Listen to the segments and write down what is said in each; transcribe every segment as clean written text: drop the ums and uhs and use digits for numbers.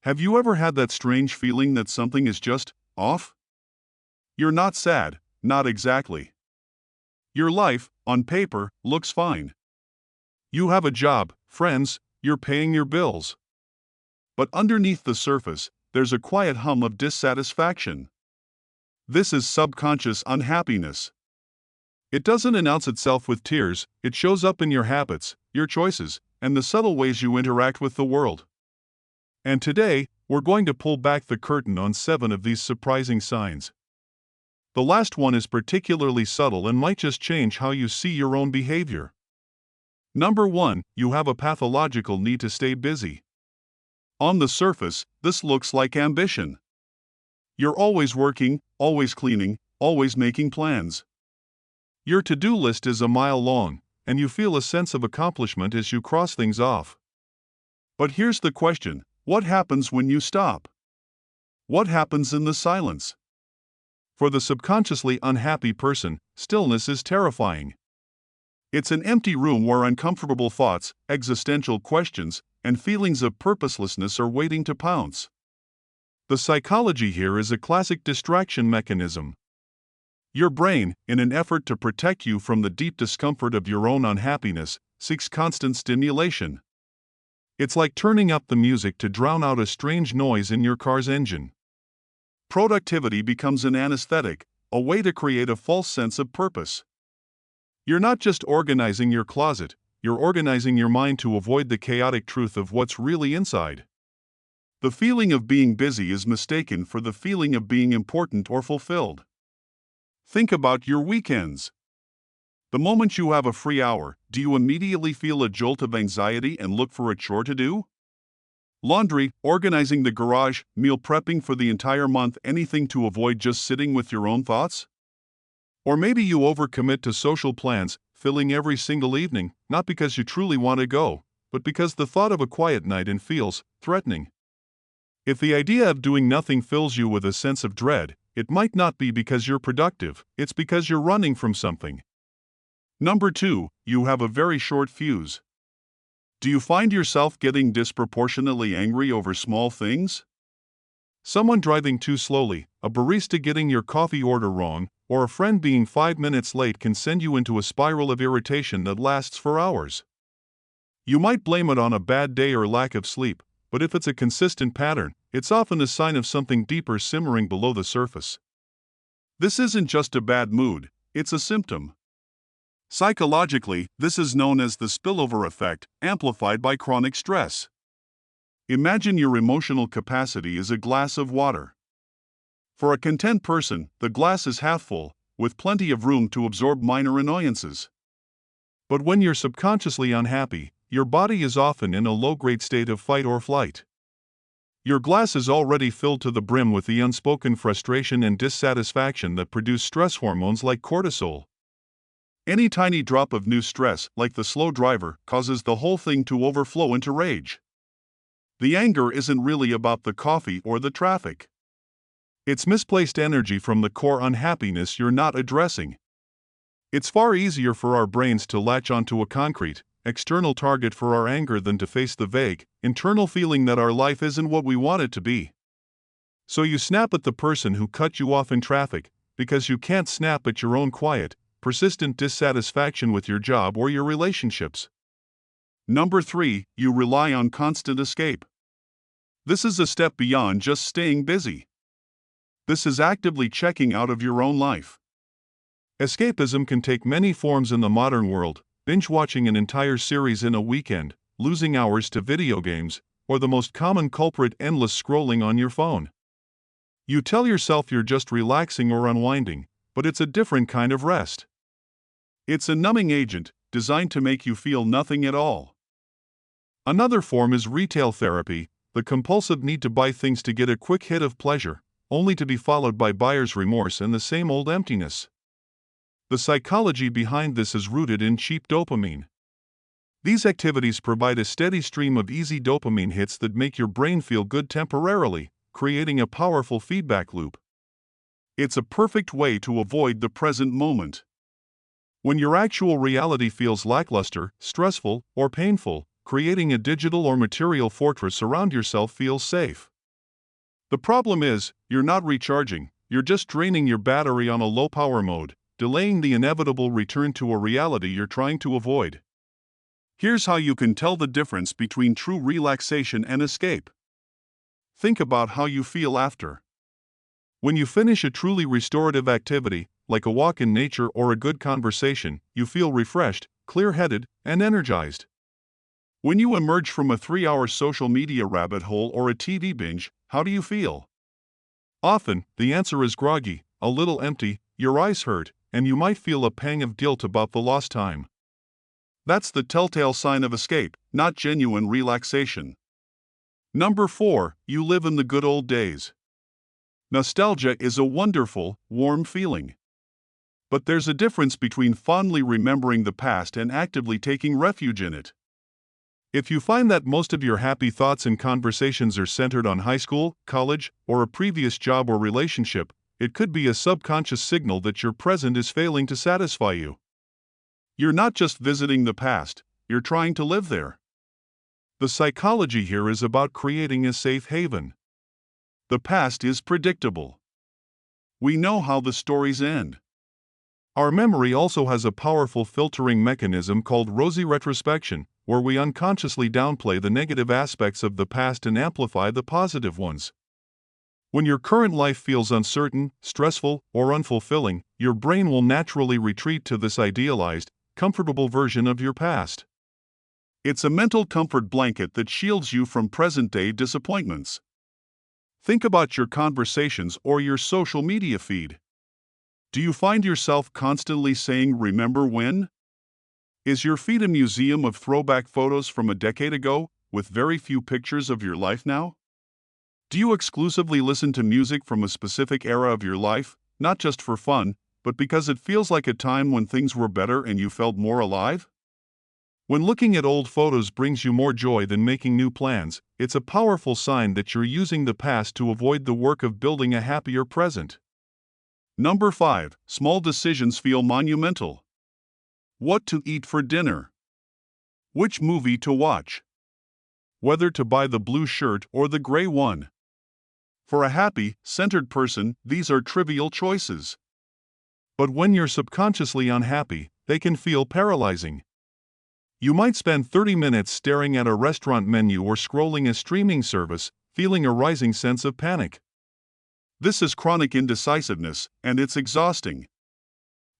Have you ever had that strange feeling that something is just off? You're not sad, not exactly. Your life, on paper, looks fine. You have a job, friends, you're paying your bills. But underneath the surface, there's a quiet hum of dissatisfaction. This is subconscious unhappiness. It doesn't announce itself with tears, it shows up in your habits, your choices, and the subtle ways you interact with the world. And today, we're going to pull back the curtain on 7 of these surprising signs. The last one is particularly subtle and might just change how you see your own behavior. Number 1, you have a pathological need to stay busy. On the surface, this looks like ambition. You're always working, always cleaning, always making plans. Your to-do list is a mile long, and you feel a sense of accomplishment as you cross things off. But here's the question: what happens when you stop? What happens in the silence? For the subconsciously unhappy person, stillness is terrifying. It's an empty room where uncomfortable thoughts, existential questions, and feelings of purposelessness are waiting to pounce. The psychology here is a classic distraction mechanism. Your brain, in an effort to protect you from the deep discomfort of your own unhappiness, seeks constant stimulation. It's like turning up the music to drown out a strange noise in your car's engine. Productivity becomes an anesthetic, a way to create a false sense of purpose. You're not just organizing your closet, you're organizing your mind to avoid the chaotic truth of what's really inside. The feeling of being busy is mistaken for the feeling of being important or fulfilled. Think about your weekends. The moment you have a free hour, do you immediately feel a jolt of anxiety and look for a chore to do? Laundry, organizing the garage, meal prepping for the entire month, anything to avoid just sitting with your own thoughts? Or maybe you overcommit to social plans, filling every single evening, not because you truly want to go, but because the thought of a quiet night in feels threatening. If the idea of doing nothing fills you with a sense of dread, it might not be because you're productive, it's because you're running from something. Number 2, you have a very short fuse. Do you find yourself getting disproportionately angry over small things? Someone driving too slowly, a barista getting your coffee order wrong, or a friend being 5 minutes late can send you into a spiral of irritation that lasts for hours. You might blame it on a bad day or lack of sleep, but if it's a consistent pattern, it's often a sign of something deeper simmering below the surface. This isn't just a bad mood, it's a symptom. Psychologically, this is known as the spillover effect, amplified by chronic stress. Imagine your emotional capacity is a glass of water. For a content person, the glass is half full, with plenty of room to absorb minor annoyances. But when you're subconsciously unhappy, your body is often in a low-grade state of fight or flight. Your glass is already filled to the brim with the unspoken frustration and dissatisfaction that produce stress hormones like cortisol. Any tiny drop of new stress, like the slow driver, causes the whole thing to overflow into rage. The anger isn't really about the coffee or the traffic. It's misplaced energy from the core unhappiness you're not addressing. It's far easier for our brains to latch onto a concrete, external target for our anger than to face the vague, internal feeling that our life isn't what we want it to be. So you snap at the person who cut you off in traffic, because you can't snap at your own quiet, persistent dissatisfaction with your job or your relationships. Number 3, you rely on constant escape. This is a step beyond just staying busy. This is actively checking out of your own life. Escapism can take many forms in the modern world: binge watching an entire series in a weekend, losing hours to video games, or the most common culprit, endless scrolling on your phone. You tell yourself you're just relaxing or unwinding, but it's a different kind of rest. It's a numbing agent, designed to make you feel nothing at all. Another form is retail therapy, the compulsive need to buy things to get a quick hit of pleasure, only to be followed by buyer's remorse and the same old emptiness. The psychology behind this is rooted in cheap dopamine. These activities provide a steady stream of easy dopamine hits that make your brain feel good temporarily, creating a powerful feedback loop. It's a perfect way to avoid the present moment. When your actual reality feels lackluster, stressful, or painful, creating a digital or material fortress around yourself feels safe. The problem is, you're not recharging, you're just draining your battery on a low power mode, delaying the inevitable return to a reality you're trying to avoid. Here's how you can tell the difference between true relaxation and escape. Think about how you feel after. When you finish a truly restorative activity, like a walk in nature or a good conversation, you feel refreshed, clear-headed, and energized. When you emerge from a 3-hour social media rabbit hole or a TV binge, how do you feel? Often, the answer is groggy, a little empty, your eyes hurt, and you might feel a pang of guilt about the lost time. That's the telltale sign of escape, not genuine relaxation. Number 4, you live in the good old days. Nostalgia is a wonderful, warm feeling. But there's a difference between fondly remembering the past and actively taking refuge in it. If you find that most of your happy thoughts and conversations are centered on high school, college, or a previous job or relationship, it could be a subconscious signal that your present is failing to satisfy you. You're not just visiting the past, you're trying to live there. The psychology here is about creating a safe haven. The past is predictable. We know how the stories end. Our memory also has a powerful filtering mechanism called rosy retrospection, where we unconsciously downplay the negative aspects of the past and amplify the positive ones. When your current life feels uncertain, stressful, or unfulfilling, your brain will naturally retreat to this idealized, comfortable version of your past. It's a mental comfort blanket that shields you from present-day disappointments. Think about your conversations or your social media feed. Do you find yourself constantly saying, "Remember when?" Is your feed a museum of throwback photos from a decade ago, with very few pictures of your life now? Do you exclusively listen to music from a specific era of your life, not just for fun, but because it feels like a time when things were better and you felt more alive? When looking at old photos brings you more joy than making new plans, it's a powerful sign that you're using the past to avoid the work of building a happier present. Number 5, small decisions feel monumental. What to eat for dinner? Which movie to watch? Whether to buy the blue shirt or the gray one? For a happy, centered person, these are trivial choices. But when you're subconsciously unhappy, they can feel paralyzing. You might spend 30 minutes staring at a restaurant menu or scrolling a streaming service, feeling a rising sense of panic. This is chronic indecisiveness, and it's exhausting.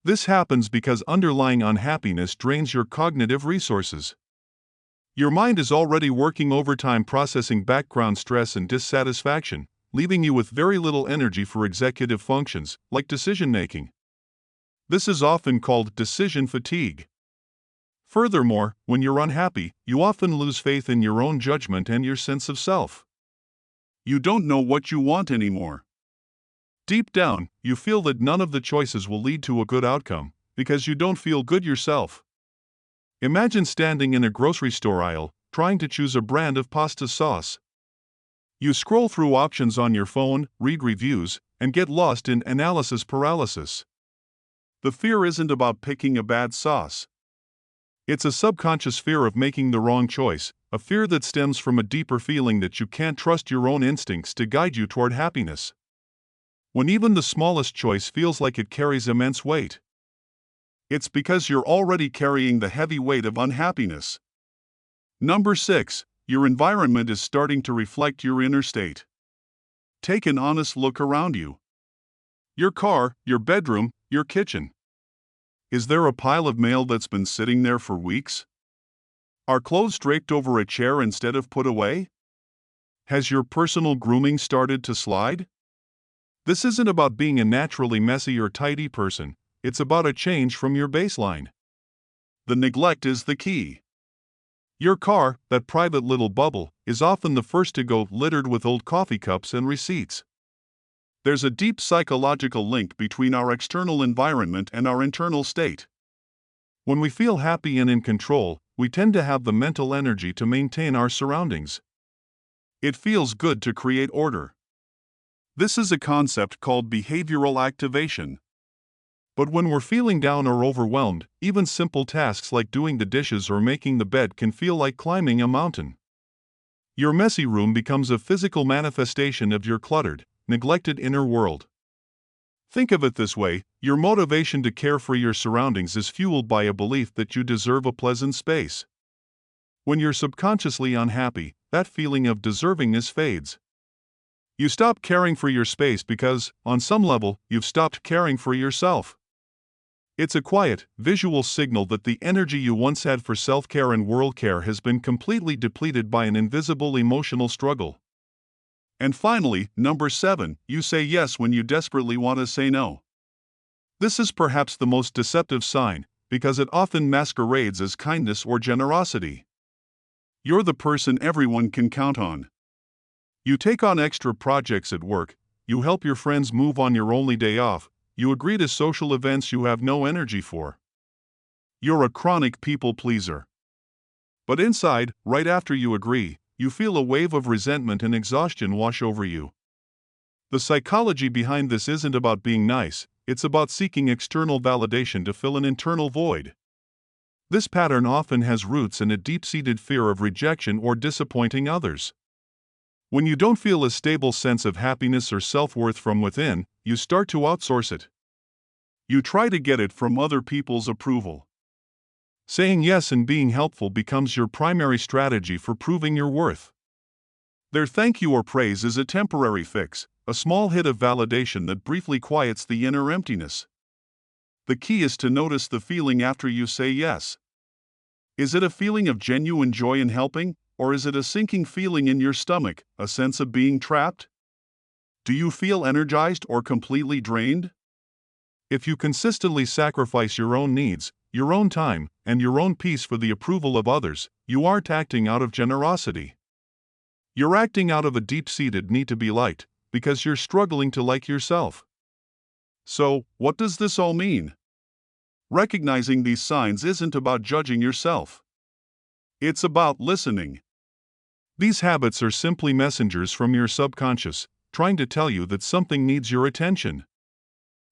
This happens because underlying unhappiness drains your cognitive resources. Your mind is already working overtime processing background stress and dissatisfaction, leaving you with very little energy for executive functions, like decision-making. This is often called decision fatigue. Furthermore, when you're unhappy, you often lose faith in your own judgment and your sense of self. You don't know what you want anymore. Deep down, you feel that none of the choices will lead to a good outcome, because you don't feel good yourself. Imagine standing in a grocery store aisle, trying to choose a brand of pasta sauce. You scroll through options on your phone, read reviews, and get lost in analysis paralysis. The fear isn't about picking a bad sauce. It's a subconscious fear of making the wrong choice, a fear that stems from a deeper feeling that you can't trust your own instincts to guide you toward happiness. When even the smallest choice feels like it carries immense weight, it's because you're already carrying the heavy weight of unhappiness. Number 6, your environment is starting to reflect your inner state. Take an honest look around you. Your car, your bedroom, your kitchen. Is there a pile of mail that's been sitting there for weeks? Are clothes draped over a chair instead of put away? Has your personal grooming started to slide? This isn't about being a naturally messy or tidy person, it's about a change from your baseline. The neglect is the key. Your car, that private little bubble, is often the first to go, littered with old coffee cups and receipts. There's a deep psychological link between our external environment and our internal state. When we feel happy and in control, we tend to have the mental energy to maintain our surroundings. It feels good to create order. This is a concept called behavioral activation. But when we're feeling down or overwhelmed, even simple tasks like doing the dishes or making the bed can feel like climbing a mountain. Your messy room becomes a physical manifestation of your cluttered, neglected inner world. Think of it this way: your motivation to care for your surroundings is fueled by a belief that you deserve a pleasant space. When you're subconsciously unhappy, that feeling of deservingness fades. You stop caring for your space because, on some level, you've stopped caring for yourself. It's a quiet, visual signal that the energy you once had for self-care and world care has been completely depleted by an invisible emotional struggle. And finally, number 7, you say yes when you desperately want to say no. This is perhaps the most deceptive sign, because it often masquerades as kindness or generosity. You're the person everyone can count on. You take on extra projects at work, you help your friends move on your only day off, you agree to social events you have no energy for. You're a chronic people pleaser. But inside, right after you agree, you feel a wave of resentment and exhaustion wash over you. The psychology behind this isn't about being nice, it's about seeking external validation to fill an internal void. This pattern often has roots in a deep-seated fear of rejection or disappointing others. When you don't feel a stable sense of happiness or self-worth from within, you start to outsource it. You try to get it from other people's approval. Saying yes and being helpful becomes your primary strategy for proving your worth. Their thank you or praise is a temporary fix, a small hit of validation that briefly quiets the inner emptiness. The key is to notice the feeling after you say yes. Is it a feeling of genuine joy in helping, or is it a sinking feeling in your stomach, a sense of being trapped? Do you feel energized or completely drained? If you consistently sacrifice your own needs, your own time, and your own peace for the approval of others, you aren't acting out of generosity. You're acting out of a deep-seated need to be liked, because you're struggling to like yourself. So, what does this all mean? Recognizing these signs isn't about judging yourself. It's about listening. These habits are simply messengers from your subconscious, trying to tell you that something needs your attention.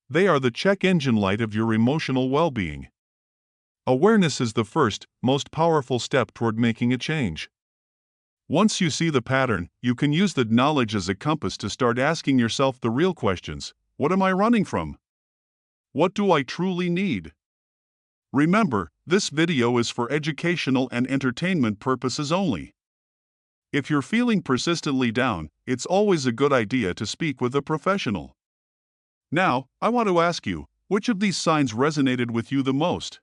They are the check engine light of your emotional well-being. Awareness is the first, most powerful step toward making a change. Once you see the pattern, you can use that knowledge as a compass to start asking yourself the real questions. What am I running from? What do I truly need? Remember, this video is for educational and entertainment purposes only. If you're feeling persistently down, it's always a good idea to speak with a professional. Now, I want to ask you, which of these signs resonated with you the most?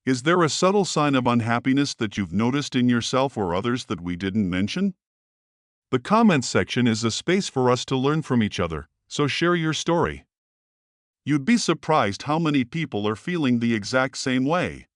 Is there a subtle sign of unhappiness that you've noticed in yourself or others that we didn't mention? The comments section is a space for us to learn from each other, so share your story. You'd be surprised how many people are feeling the exact same way.